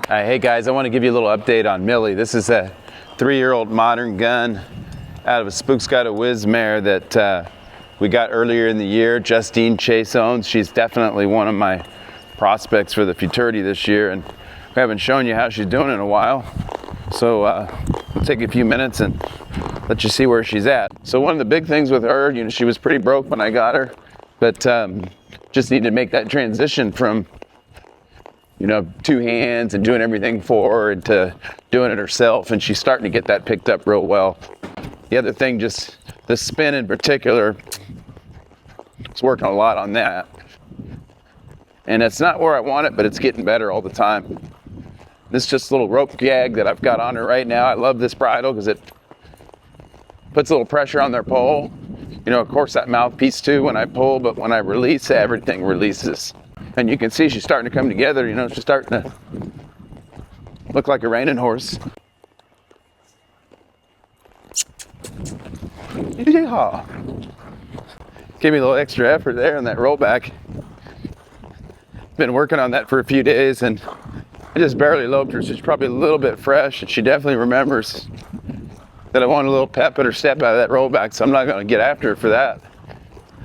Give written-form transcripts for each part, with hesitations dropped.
Hey guys, I want to give you a little update on Millie. This is a 3-year-old modern gun out of a Spooks Gotta Million mare that we got earlier in the year. Justine Chase owns. She's definitely one of my prospects for the Futurity this year, and we haven't shown you how she's doing in a while. So we'll take a few minutes and let you see where she's at. So one of the big things with her, she was pretty broke when I got her, but just needed to make that transition from two hands and doing everything for her to doing it herself, and she's starting to get that picked up real well. The other thing, just the spin in particular, it's working a lot on that. And it's not where I want it, but it's getting better all the time. This is just a little rope gag that I've got on her right now. I love this bridle because it puts a little pressure on their pole. Of course that mouthpiece too when I pull, but when I release, everything releases. And you can see she's starting to come together, she's starting to look like a reining horse. Yeehaw. Give me a little extra effort there in that rollback. Been working on that for a few days, and I just barely loped her. She's probably a little bit fresh, and she definitely remembers that I want a little pep in her step out of that rollback, so I'm not going to get after her for that.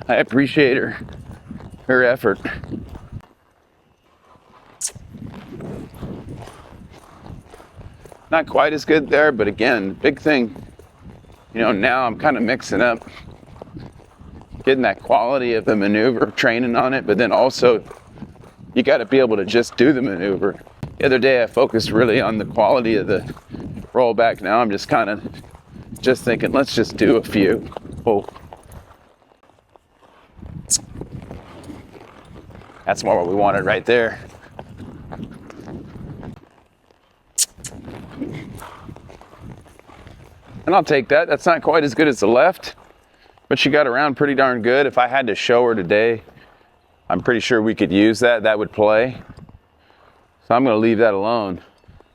I appreciate her effort. Not quite as good there, but again, big thing, now I'm kind of mixing up, getting that quality of the maneuver, training on it, but then also you got to be able to just do the maneuver. The other day I focused really on the quality of the rollback. Now I'm just kind of thinking, let's just do a few. Oh, that's more what we wanted right there. And I'll take that. That's not quite as good as the left, but she got around pretty darn good. If I had to show her today, I'm pretty sure we could use that. That would play. So I'm going to leave that alone.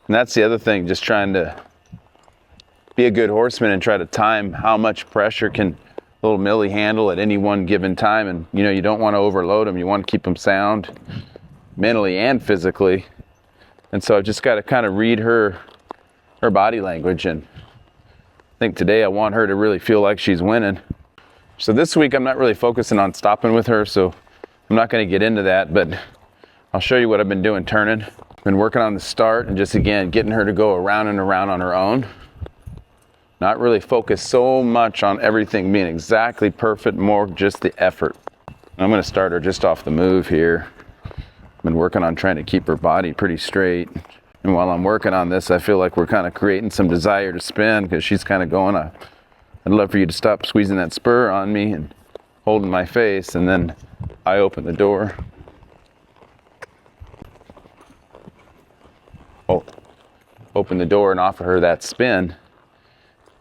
And that's the other thing, just trying to be a good horseman and try to time how much pressure can little Millie handle at any one given time. And, you don't want to overload them. You want to keep them sound mentally and physically. And so I've just got to kind of read her body language, and I think today I want her to really feel like she's winning. So this week I'm not really focusing on stopping with her, so I'm not going to get into that, but I'll show you what I've been doing turning. Been working on the start and just, again, getting her to go around and around on her own. Not really focus so much on everything being exactly perfect, more just the effort. I'm going to start her just off the move here. Been working on trying to keep her body pretty straight. And while I'm working on this, I feel like we're kind of creating some desire to spin because she's kind of going, I'd love for you to stop squeezing that spur on me and holding my face. And then I open the door. Oh, open the door and offer her that spin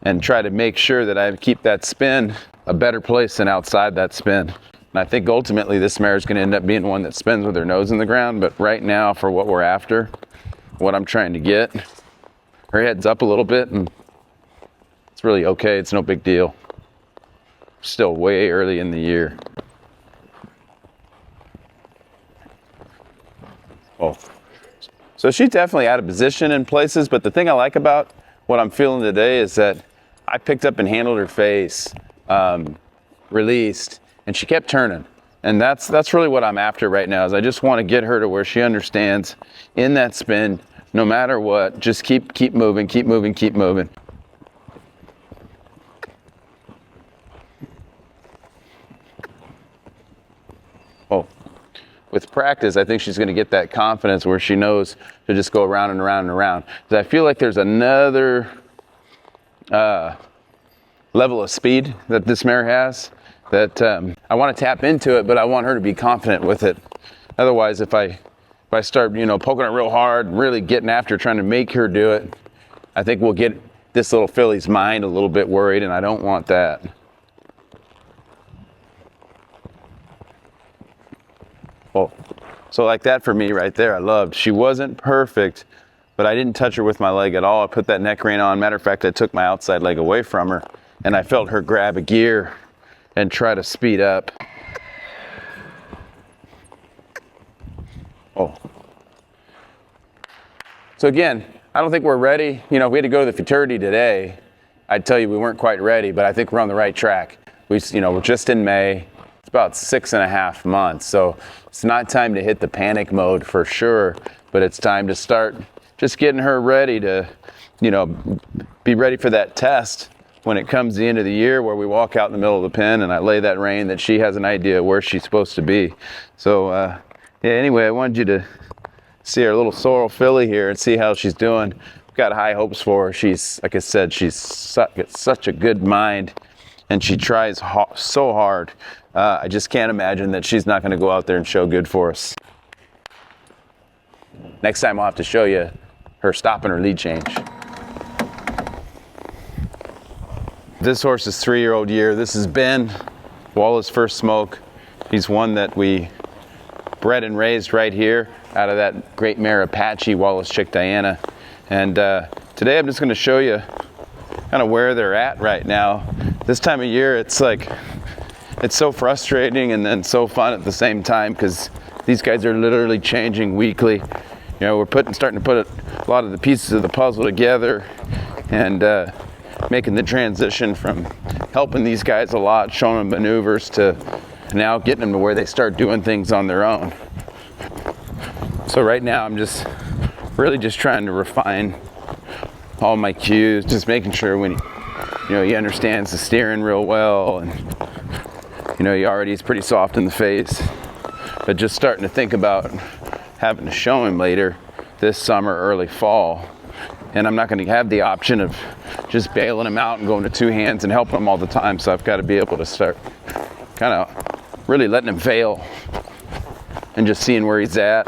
and try to make sure that I keep that spin a better place than outside that spin. And I think ultimately this mare is going to end up being one that spins with her nose in the ground. But right now, for what we're after, what I'm trying to get, her head's up a little bit, and it's really okay. It's no big deal. Still way early in the year. Oh, so she's definitely out of position in places, but the thing I like about what I'm feeling today is that I picked up and handled her face, released, and she kept turning. And that's really what I'm after right now, is I just want to get her to where she understands in that spin, no matter what, just keep moving, keep moving, keep moving. Oh, with practice, I think she's going to get that confidence where she knows to just go around and around and around. Because I feel like there's another level of speed that this mare has that I want to tap into it, but I want her to be confident with it. Otherwise, if I start, poking it real hard, really getting after trying to make her do it, I think we'll get this little filly's mind a little bit worried, and I don't want that. Oh, so like that for me right there, I loved. She wasn't perfect, but I didn't touch her with my leg at all. I put that neck rein on. Matter of fact, I took my outside leg away from her, and I felt her grab a gear and try to speed up. Oh, So again, I don't think we're ready. You know, if we had to go to the Futurity today, I'd tell you we weren't quite ready, but I think we're on the right track. We're just in May. It's about 6.5 months, so it's not time to hit the panic mode for sure, but it's time to start just getting her ready to, you know, be ready for that test when it comes the end of the year where we walk out in the middle of the pen and I lay that rein that she has an idea where she's supposed to be. So yeah, anyway, I wanted you to see our little sorrel filly here and see how she's doing. We've got high hopes for her. She's, like I said, she's got such a good mind and she tries so hard. I just can't imagine that she's not going to go out there and show good for us. Next time I'll have to show you her stopping her lead change. This horse is 3-year-old year. This is Ben, Wallas First Smoke. He's one that we bred and raised right here out of that great mare Apache, Wallas Chick Diana. And today I'm just going to show you kind of where they're at right now. This time of year, it's like, it's so frustrating and then so fun at the same time because these guys are literally changing weekly. You know, we're starting to put a lot of the pieces of the puzzle together and making the transition from helping these guys a lot, showing them maneuvers, to now getting them to where they start doing things on their own. So right now I'm just really just trying to refine all my cues, just making sure when he understands the steering real well, and he already is pretty soft in the face, but just starting to think about having to show him later this summer, early fall. And I'm not going to have the option of just bailing him out and going to two hands and helping him all the time. So I've got to be able to start kind of really letting him fail and just seeing where he's at.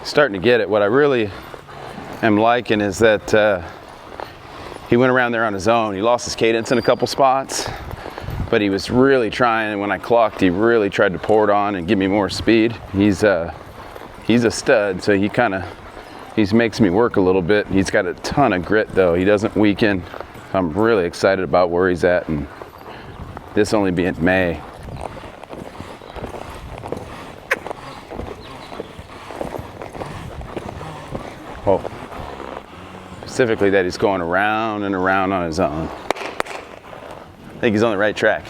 Starting to get it. What I really am liking is that he went around there on his own. He lost his cadence in a couple spots, but he was really trying, and when I clocked, he really tried to pour it on and give me more speed. He's a stud, so he makes me work a little bit. He's got a ton of grit though. He doesn't weaken. I'm really excited about where he's at, and this only being May. Oh. Specifically that he's going around and around on his own. I think he's on the right track.